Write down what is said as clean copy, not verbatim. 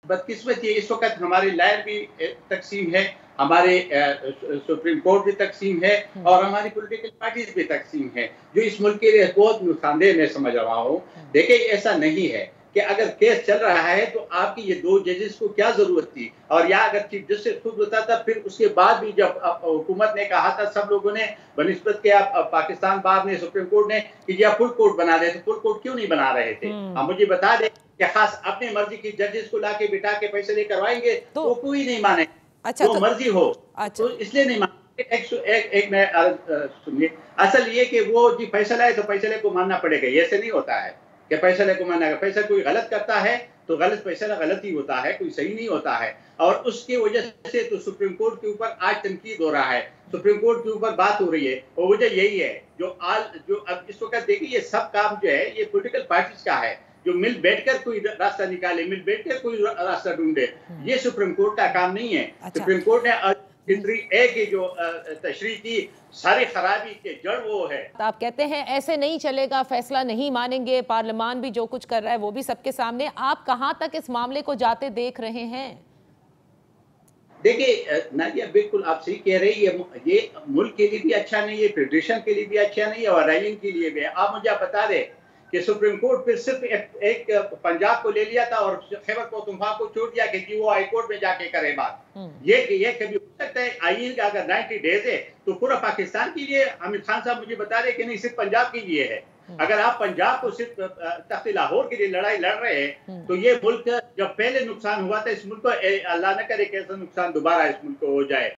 बदकिस्मती इस वक्त हमारी लैंड भी तकसीम है, हमारे सुप्रीम कोर्ट भी तकसीम है और हमारी पॉलिटिकल पार्टीज भी तकसीम है, जो इस मुल्क के लिए बहुत नुकसानदेह मैं समझ रहा हूँ। देखिए, ऐसा नहीं है कि अगर केस चल रहा है तो आपकी ये दो जजेस को क्या जरूरत थी, और या अगर चीफ जस्टिस खुद होता था, फिर उसके बाद भी जब हुकूमत ने कहा था, सब लोगों ने बनिस्बत के पाकिस्तान बार ने, सुप्रीम कोर्ट ने कि यह फुल कोर्ट बना रहे थे, फुल कोर्ट क्यों नहीं बना रहे थे? आप मुझे बता दें कि खास अपनी मर्जी की जजेस को लाके बिठा के फैसले करवाएंगे तो कोई नहीं माने। अच्छा, वो मर्जी हो तो इसलिए नहीं माने। एक मैं सुनिए, असल ये कि वो जी फैसला है तो फैसले को मानना पड़ेगा, ये से नहीं होता है कि फैसले को मानना है। फैसला कोई गलत करता है तो गलत फैसला गलत ही होता है, कोई सही नहीं होता है। और उसकी वजह से तो सुप्रीम कोर्ट के ऊपर आज तनकीद हो रहा है, सुप्रीम कोर्ट के ऊपर बात हो रही है, और वजह यही है जो अब इस वक्त देखिए, ये सब काम जो है ये पॉलिटिकल पार्टीज का है, जो मिल बैठकर कोई रास्ता निकाले, मिल बैठकर कोई रास्ता ढूंढे। ये सुप्रीम कोर्ट का काम नहीं है। सुप्रीम कोर्ट ने जो तशरीह की सारी खराबी के जड़ वो है। तो आप कहते हैं ऐसे नहीं चलेगा, फैसला नहीं मानेंगे, पार्लियामान भी जो कुछ कर रहा है वो भी सबके सामने। आप कहां तक इस मामले को जाते देख रहे हैं? देखिए नादिया, बिल्कुल आप सही कह रही है, ये मुल्क के लिए भी अच्छा नहीं है, फेडरेशन के लिए भी अच्छा नहीं है और आइन के लिए भी। आप मुझे बता दें कि सुप्रीम कोर्ट फिर सिर्फ एक पंजाब को ले लिया था और खैबर पख्तूनख्वा को छोड़ दिया कि वो हाई कोर्ट में जाके करे बात। ये कभी हो सकता है? आइन का अगर 90 डेज है तो पूरा पाकिस्तान के लिए, अमीर खान साहब मुझे बता रहे कि नहीं, सिर्फ पंजाब के लिए है। अगर आप पंजाब को सिर्फ तख्त लाहौर के लिए लड़ाई लड़ रहे हैं तो ये मुल्क जब पहले नुकसान हुआ था इस मुल्क को, अल्लाह न करे कि ऐसा नुकसान दोबारा इस मुल्क को हो जाए।